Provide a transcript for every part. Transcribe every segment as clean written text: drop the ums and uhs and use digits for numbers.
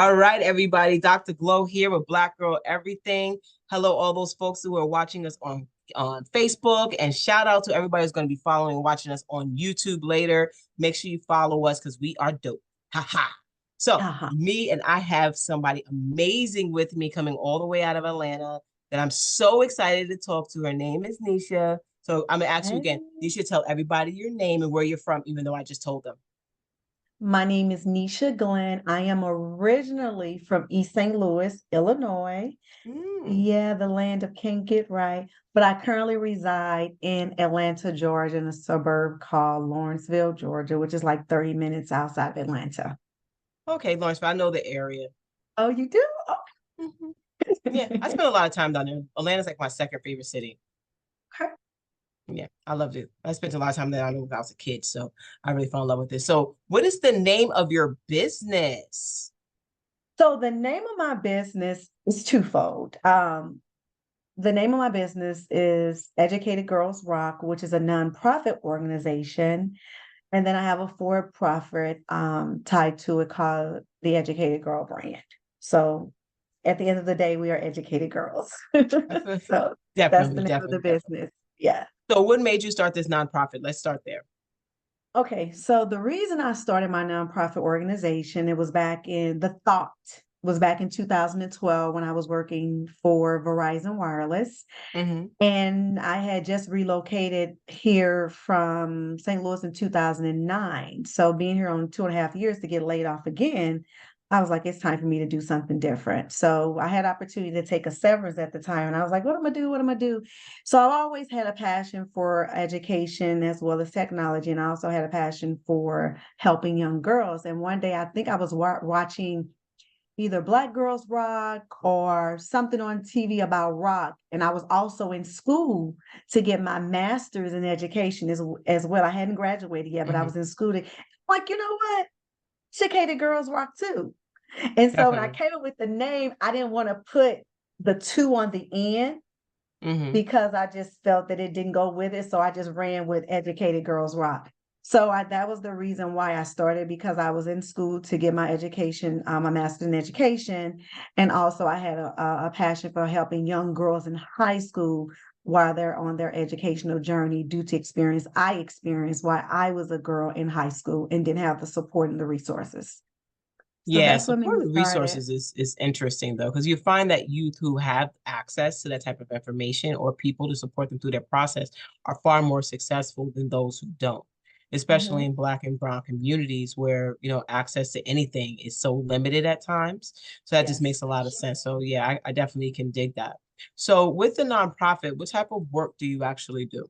All right, everybody. Dr. Glow here with Black Girl Everything. Hello, all those folks who are watching us on Facebook, and shout out to everybody who's going to be following and watching us on YouTube later. Make sure you follow us because we are dope. Ha ha. So Uh-huh. me and I have somebody amazing with me coming all the way out of Atlanta that I'm so excited to talk to. Her name is Nisha. So I'm gonna ask you Hey. again. Nisha, tell everybody your name and where you're from, even though I just told them. My name is Nisha Glenn. I am originally from East St. Louis, Illinois. Mm. Yeah, the land of Can't Get Right. But I currently reside in Atlanta, Georgia, in a suburb called Lawrenceville, Georgia, which is like 30 minutes outside of Atlanta. Okay, Lawrence, I know the area. Oh, you do? Mhm. Yeah, I Okay. spent a lot of time down there. Atlanta's like my second favorite city. Okay. Yeah, I loved it. I spent a lot of time there when I was a kid, so I really fell in love with it. So, what is the name of your business? So the name of my business is twofold. The name of my business is Educated Girls Rock, which is a nonprofit organization. And then I have a for-profit tied to it called the Educated Girl brand. So at the end of the day, we are educated girls. So that's the Definitely, name of the definitely, definitely. business. Yeah. So, what made you start this nonprofit? Let's start there. Okay, so the reason I started my nonprofit organization, it was back in the thought was back in 2012 when I was working for Verizon Wireless. Mm-hmm. And I had just relocated here from St. Louis in 2009. So being here on 2.5 years to get laid off again, I was like, it's time for me to do something different. So I had opportunity to take a severance at the time. And I was like, what am I do? What am I do? So I've always had a passion for education as well as technology. And I also had a passion for helping young girls. And one day I think I was watching either Black Girls Rock or something on TV about rock. And I was also in school to get my master's in education as well. I hadn't graduated yet, but I Mm-hmm. was in school to, like, you know what? Educated Girls Rock too. And so when I Definitely. came up with the name, I didn't want to put the two on the end Mm-hmm. because I just felt that it didn't go with it. So I just ran with Educated Girls Rock. So that was the reason why I started because I was in school to get my education, my master's in education. And also I had a passion for helping young girls in high school while they're on their educational journey due to experience I experienced while I was a girl in high school and didn't have the support and the resources. So Yeah, that's what made me supporting started. resources is interesting though, because you find that youth who have access to that type of information or people to support them through their process are far more successful than those who don't, especially Mhm. in Black and Brown communities where, access to anything is so limited at times. So that just Yes. makes a lot of sense. So yeah, I definitely can dig that. So with the nonprofit, what type of work do you actually do?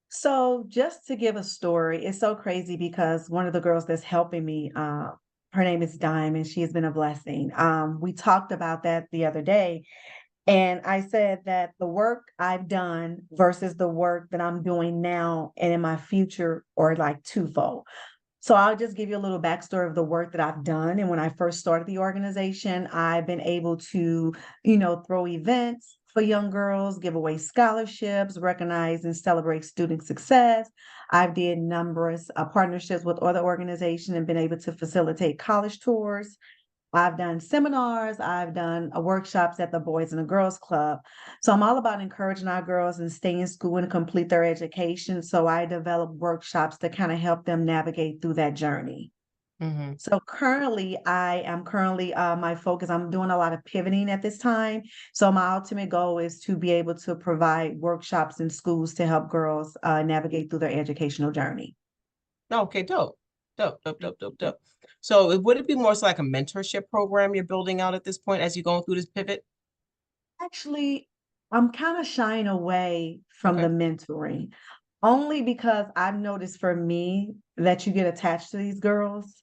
So just to give a story, it's so crazy because one of the girls that's helping me, her name is Dime, and she has been a blessing. We talked about that the other day, and I said that the work I've done versus the work that I'm doing now and in my future are like twofold. So I'll just give you a little backstory of the work that I've done. And when I first started the organization, I've been able to, throw events for young girls, give away scholarships, recognize and celebrate student success. I've did numerous partnerships with other organizations and been able to facilitate college tours. I've done seminars, I've done workshops at the Boys and the Girls Club. So I'm all about encouraging our girls and stay in school and complete their education. So I develop workshops to kind of help them navigate through that journey. Mm-hmm. So currently, I am currently my focus. I'm doing a lot of pivoting at this time. So my ultimate goal is to be able to provide workshops in schools to help girls navigate through their educational journey. Okay, dope. Dope, dope, dope, dope, dope. So would it be more so like a mentorship program you're building out at this point as you're going through this pivot? Actually, I'm kind of shying away from the Okay. mentoring, only because I've noticed for me that you get attached to these girls.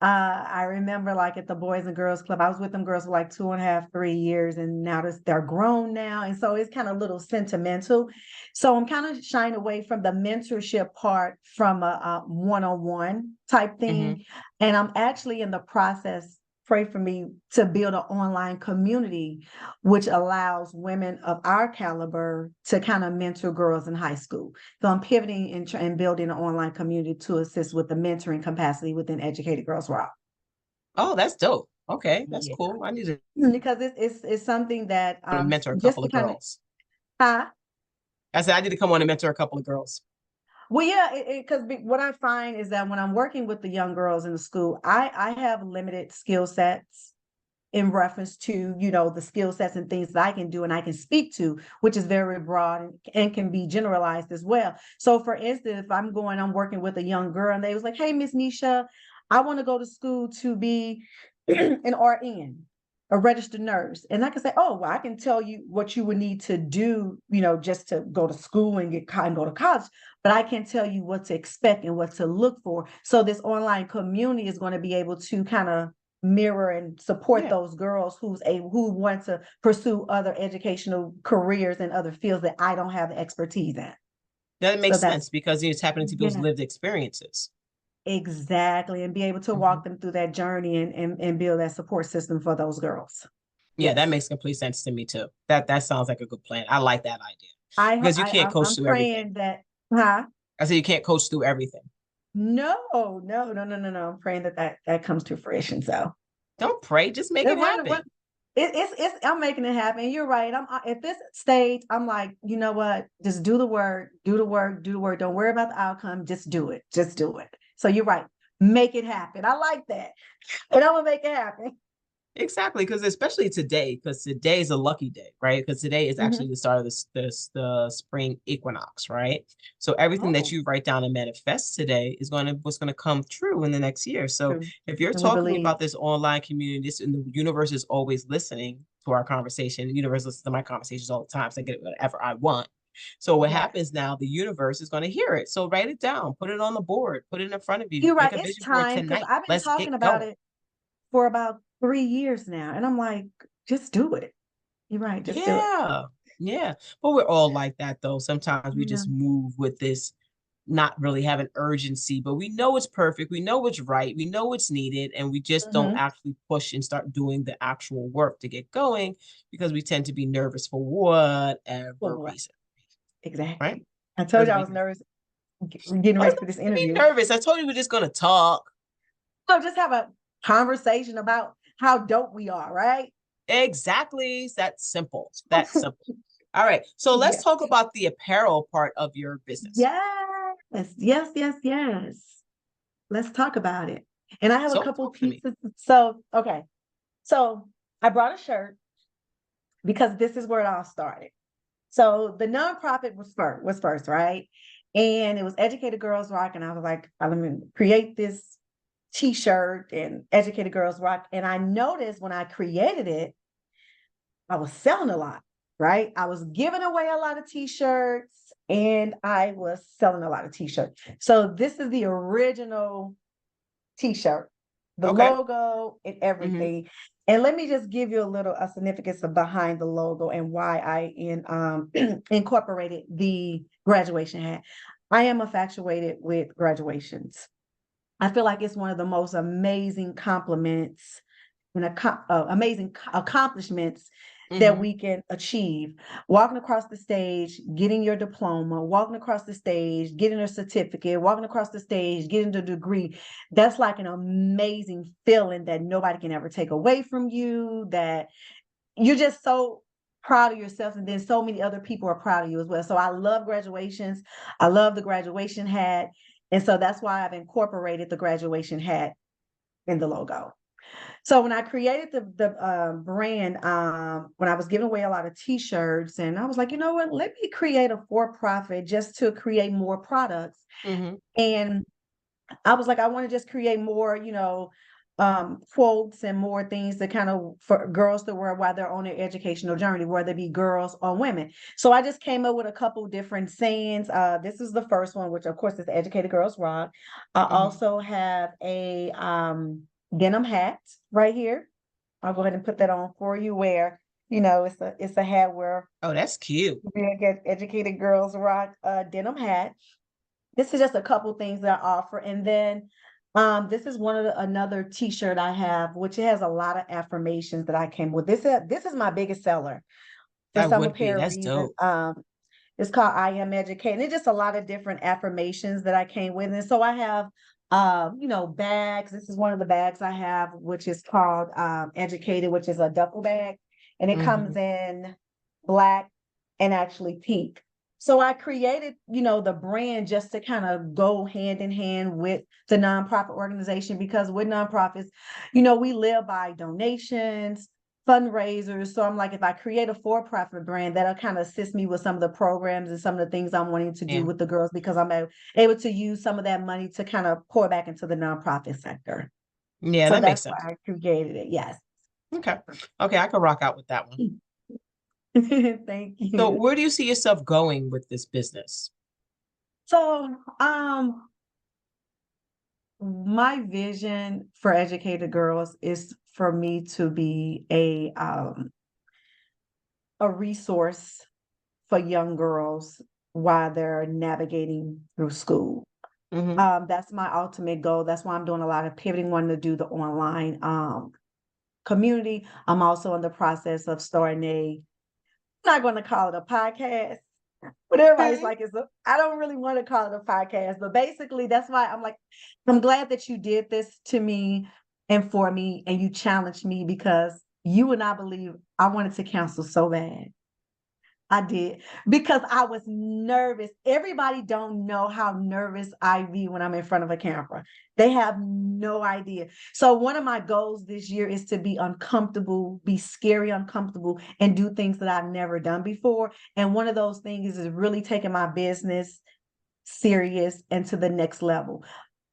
I remember like at the Boys and Girls Club, I was with them girls for like 2.5, 3 years, and now they're grown now. And so it's kind of a little sentimental. So I'm kind of shying away from the mentorship part from a one-on-one type Mm-hmm. thing. And I'm actually in the process, pray for me, to build an online community which allows women of our caliber to kind of mentor girls in high school. So I'm pivoting and building an online community to assist with the mentoring capacity within Educated Girls Rock. Oh, that's dope. Okay, that's Yeah. cool. I need to Because it's something that mentor a just couple to of kind of girls. huh? I said I need to come on and mentor a couple of girls. Well, yeah, because what I find is that when I'm working with the young girls in the school, I have limited skill sets in reference to, the skill sets and things that I can do and I can speak to, which is very broad and can be generalized as well. So for instance, if I'm working with a young girl and they was like, hey, Miss Nisha, I want to go to school to be an RN, a registered nurse. And I can say, oh, well, I can tell you what you would need to do, just to go to school and go to college. But I can tell you what to expect and what to look for. So this online community is going to be able to kind of mirror and support Yeah, those girls who want to pursue other educational careers in other fields that I don't have the expertise in. that So makes that's sense because it's happening to people's yeah, lived experiences. exactly. And be able to Mhm. walk them through that journey and build that support system for those girls. Yeah, that Yes. makes complete sense to me too. That sounds like a good plan. I like that idea I, because you I can't I'm coach I'm through everything. praying that huh? I said you can't coach through everything. No, no, no, no, no, no. I'm praying that comes to fruition. So Don't pray, just make it happen. what it's I'm making it happen. You're right. At this stage, I'm like, you know what? Just do the work, do the work, do the work. Don't worry about the outcome. Just do it. Just do it. So you're right. Make it happen. I like that. And I'm gonna make it happen. Exactly, because especially today, because today is a lucky day, right? Because today is actually Mhm. the start of the spring equinox, right? So everything that Oh, you write down and manifest today is going to what's going to come true in the next year. So true. if you're And we talking believe. about this online community, this and the universe is always listening to our conversation. The universe listens to my conversations all the time, so I get whatever I want. So what Yes. happens now? The universe is going to hear it. So write it down, put it on the board, put it in front of you, You're make right. a It's vision board time because tonight. I've been Let's talking get about going. it for about 3 years now. And I'm like, just do it. You're right. Just do it. Yeah. Yeah. But we're all like that though. Sometimes we Yeah. just move with this not really having urgency, but we know it's perfect. We know it's right. We know it's needed. And we just don't Hmm. actually push and start doing the actual work to get going because we tend to be nervous for whatever Well, reason, right? exactly. I told you Doesn't I make was any nervous getting Oh, it's ready for not this to be interview. nervous. I told you we're just gonna talk. So just have a conversation about how dope we are, right? Exactly. That's simple. That's simple. All right. So let's Yeah. talk about the apparel part of your business. Yes. Yes. Yes. Yes. Let's talk about it. And I have a So couple talk to me. pieces. So, okay. So I brought a shirt because this is where it all started. So the nonprofit was first, right? And it was Educated Girls Rock. And I was like, I'm gonna create this t-shirt and Educated Girls Rock. And I noticed when I created it, I was selling a lot, right? I was giving away a lot of t-shirts and I was selling a lot of t-shirts. So this is the original t-shirt, the Okay. logo and Hmm. everything. And let me just give you a significance of behind the logo and why incorporated the graduation hat. I am infatuated with graduations. I feel like it's one of the most amazing compliments and amazing accomplishments that Hmm. we can achieve. Walking across the stage, getting your diploma, walking across the stage, getting a certificate, walking across the stage, getting the degree. That's like an amazing feeling that nobody can ever take away from you, that you're just so proud of yourself. And then so many other people are proud of you as well. So I love graduations. I love the graduation hat. And so that's why I've incorporated the graduation hat in the logo. So when I created the brand, when I was giving away a lot of T-shirts, and I was like, you know what? Let me create a for-profit just to create more products. Hmm. And I was like, I want to just create more, quotes and more things that kind of for girls to wear while they're on their educational journey, whether it be girls or women. So I just came up with a couple different sayings. This is the first one, which of course is Educated Girls Rock. I Hmm. also have a denim hat right here. I'll go ahead and put that on for you where, it's a hat where Oh, that's cute. we get Educated Girls Rock denim hat. This is just a couple things that I offer. And then this is another t-shirt I have, which has a lot of affirmations that I came with. This is my biggest seller for That some would be. apparent That's reason. dope. It's called I Am Educated. And it's just a lot of different affirmations that I came with. And so I have bags. This is one of the bags I have, which is called Educated, which is a duffel bag, and it comes Hmm. in black and actually pink. So I created, the brand just to kind of go hand in hand with the nonprofit organization because with nonprofits, we live by donations, fundraisers. So I'm like, if I create a for-profit brand, that'll kind of assist me with some of the programs and some of the things I'm wanting to do Yeah. with the girls because I'm able to use some of that money to kind of pour back into the nonprofit sector. Yeah, So that makes that's why sense. I created it. Yes. Okay. Okay, I can rock out with that one. Thank So you. where do you see yourself going with this business? So, my vision for educated girls is for me to be a resource for young girls while they're navigating through school. Hmm. That's my ultimate goal. That's why I'm doing a lot of pivoting, wanting to do the online community. I'm also in the process of starting I'm not going to call it a podcast, but everybody's Okay. like, I don't really want to call it a podcast, but basically that's why I'm like, I'm glad that you did this to me and for me, and you challenged me because you and I believe I wanted to cancel so bad. I did because I was nervous. Everybody don't know how nervous I be when I'm in front of a camera. They have no idea. So one of my goals this year is to be uncomfortable, be scary, uncomfortable, and do things that I've never done before. And one of those things is really taking my business serious and to the next level.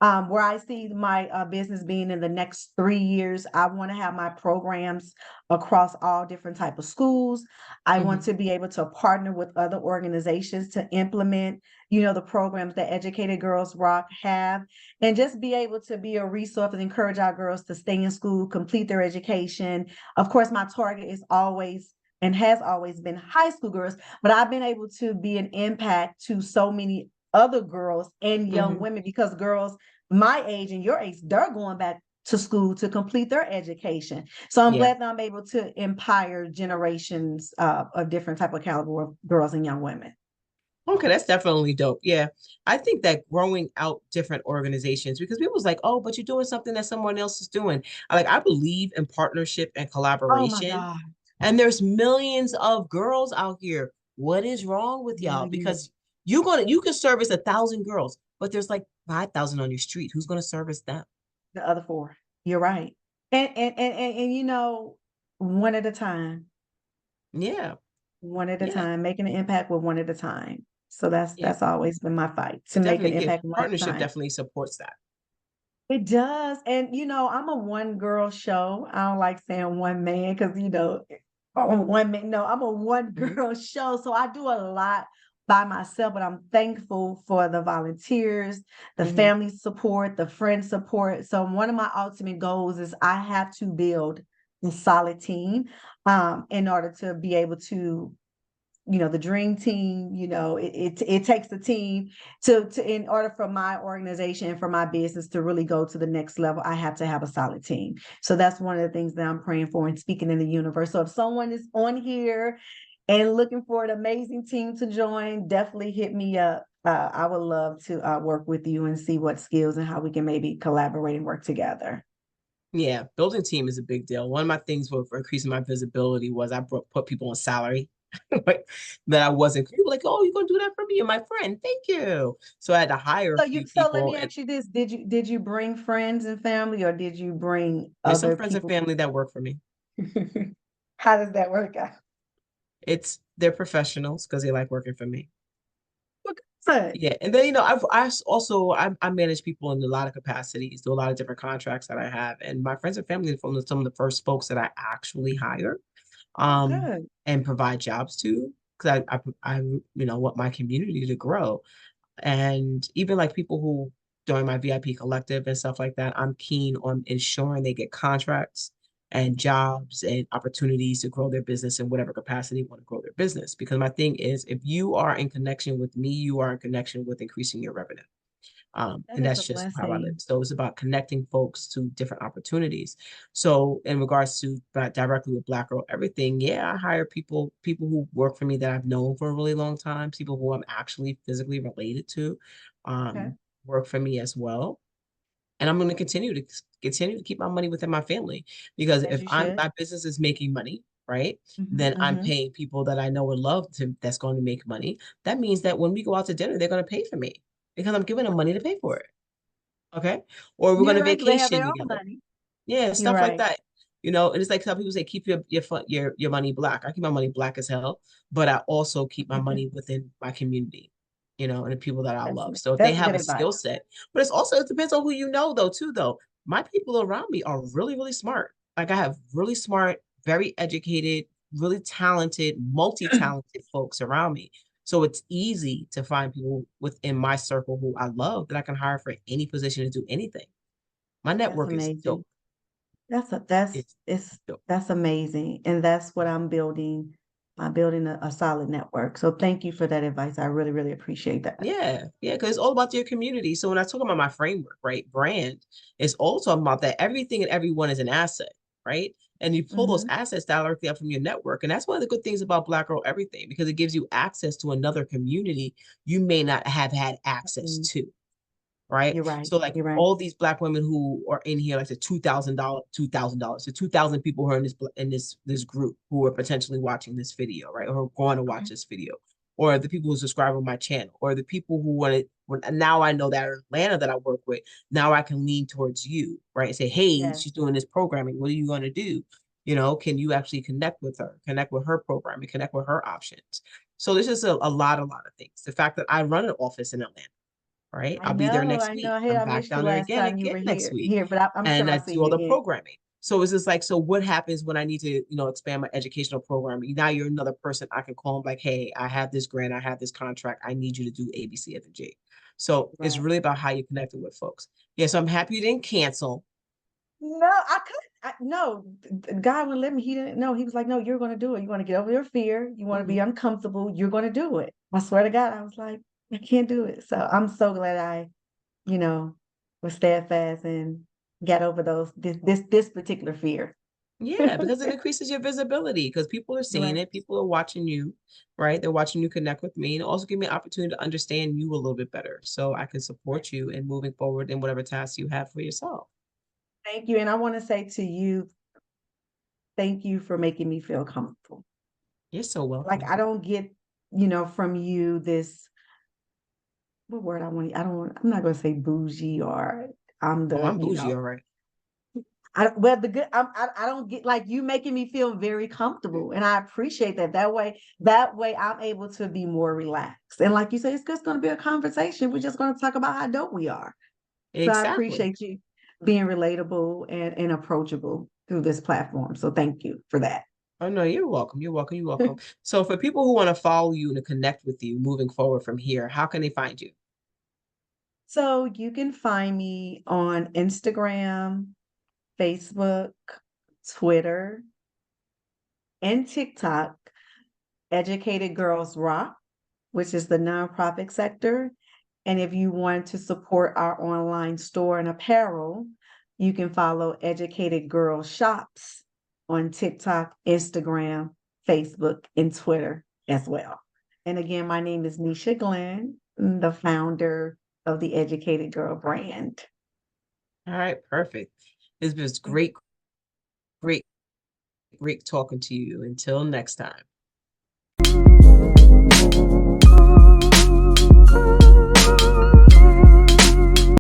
Where I see my business being in the next 3 years, I want to have my programs across all different type of schools. I want Hmm. to be able to partner with other organizations to implement, the programs that Educated Girls Rock have, and just be able to be a resource and encourage our girls to stay in school, complete their education. Of course, my target is always and has always been high school girls, but I've been able to be an impact to so many other girls and young Hmm. women because girls my age and your age, they're going back to school to complete their education. So I'm Yeah. glad that I'm able to empower generations of different type of caliber of girls and young women. Okay, that's definitely dope. Yeah. I think that growing out different organizations because people's like, oh, but you're doing something that someone else is doing. I believe in partnership and Oh my collaboration. God. And there's millions of girls out here. What is wrong with y'all? Millions. Because you can service 1,000 girls, but there's like 5,000 on your street. Who's gonna service them? The other four. You're right. And one at a time, Yeah. one at a Yeah. time, making an impact with one at a time. So that's Yeah. that's always been my fight to It make an definitely gives impact one at a partnership time. definitely supports that. It does. And I'm a one girl show. I don't like saying one man because oh, one man. No, I'm a one Hmm. girl show. So I do a lot by myself, but I'm thankful for the volunteers, the Hmm. family support, the friend support. So one of my ultimate goals is I have to build a solid team in order to be able to the dream team, it takes a team to in order for my organization and for my business to really go to the next level, I have to have a solid team. So that's one of the things that I'm praying for and speaking in the universe. So if someone is on here and looking for an amazing team to join, definitely hit me up. I would love to work with you and see what skills and how we can maybe collaborate and work together. Yeah, building team is a big deal. One of my things for increasing my visibility was put people on salary like, that I wasn't. People were like, oh, you're gonna do that for me and my friend. Thank you. So I had to hire a few So let people, me and ask you this: did you bring friends and family, or did you bring there's some other friends and people? family that work for me. How does that work out? They're professionals because they like working for me. Well, good. Yeah, and then I manage people in a lot of capacities, do a lot of different contracts that I have, and my friends and family are from some of the first folks that I actually hire, Oh, um, good. and provide jobs to because I want my community to grow, and even like people who join my VIP collective and stuff like that, I'm keen on ensuring they get contracts and jobs and opportunities to grow their business in whatever capacity want to grow their business. Because my thing is, if you are in connection with me, you are in connection with increasing your revenue. That And is that's a just how I live. blessing. So it's about connecting folks to different opportunities. So in regards to directly with Black Girl Everything, yeah, I hire people who work for me that I've known for a really long time, people who I'm actually physically related to, Okay. work for me as well. And I'm going to continue to keep my money within my family because As if you I'm should. my business is making money, right? Mhm, Then I'm mhm. paying people that I know and love to that's going to make money. That means that when we go out to dinner, they're going to pay for me because I'm giving them money to pay for it. Okay. Or we're going You're to right, 'cause they have vacation their own together. money. Yeah, You're stuff like right. that. You know, and it's like some people say, keep your money black. I keep my money black as hell, but I also keep my money within my community, you know, and the people that I love. So if they That's have good a advice. skill set, but it's also it depends on who you know though, too, though. My people around me are really, really smart. Like I have really smart, very educated, really talented, multi-talented folks around me. So it's easy to find people within my circle who I love that I can hire for any position to do anything. My That's network is dope. amazing. That's It's it's dope. that's amazing. And that's what I'm building. I'm building a solid network. So thank you for that advice. I really, really appreciate that. Yeah, yeah, because it's all about your community. So when I talk about my framework, right, brand, it's all talking about that everything and everyone is an asset, right? And you pull those Hmm. assets directly up from your network. And that's one of the good things about Black Girl Everything, because it gives you access to another community you may not have had access to, right? You're right. So like You're right. all these black women who are in here, like the $2,000, the 2,000 people who are in this group who are potentially watching this video, right? Or who are going to watch Okay. this video, or the people who subscribe on my channel, or the people who want to. Now I know that in Atlanta that I work with. Now I can lean towards you, right? And say, hey, Yes. she's doing this programming. What are you going to do? You know, can you actually connect with her, connect with her programming, connect with her options? So there's just a lot of things. The fact that I run an office in Atlanta, right? I I'll be there know. next I week. know. Hey, I'm I back missed you down there last again, time you again were next here. week. Here, but I'm sure And I I'll see do all you the again. programming. So it's just like, so what happens when I need to, expand my educational programming? Now you're another person I can call and like, hey, I have this grant, I have this contract. I need you to do A, B, C, F, and G. So it's Right. really about how you connected with folks. Yeah, so I'm happy you didn't cancel. No, I couldn't. No, God wouldn't let me. He didn't. No, he was like, no, you're going to do it. You want to get over your fear. You want to be Mhm. uncomfortable. You're going to do it. I swear to God, I was like, I can't do it. So I'm so glad you know, was steadfast and got over this particular fear. Yeah, because it increases your visibility because people are seeing Right. it, people are watching you, right? They're watching you connect with me and also give me an opportunity to understand you a little bit better so I can Right. support you in moving forward in whatever tasks you have for yourself. Thank you. And I want to say to you, thank you for making me feel comfortable. You're so Like welcome. I don't get, from you this what word I want. I don't want. I'm not going to say bougie or I'm Oh, the, I'm bougie, all right. well, the good, I don't get like you making me feel very comfortable, and I appreciate that. That way, I'm able to be more relaxed. And like you say, it's just going to be a conversation. We're just going to talk about how dope we are. So I Exactly. appreciate you being relatable and approachable through this platform. So thank you for that. Oh no, you're welcome. You're welcome. You're welcome. So for people who want to follow you and to connect with you moving forward from here, how can they find you? So you can find me on Instagram, Facebook, Twitter, and TikTok. Educated Girls Rock, which is the nonprofit sector. And if you want to support our online store and apparel, you can follow Educated Girl Shops on TikTok, Instagram, Facebook, and Twitter as well. And again, my name is Nisha Glenn, the founder of the Educated Girl brand. All right, perfect. It's been great, great, great talking to you. Until next time.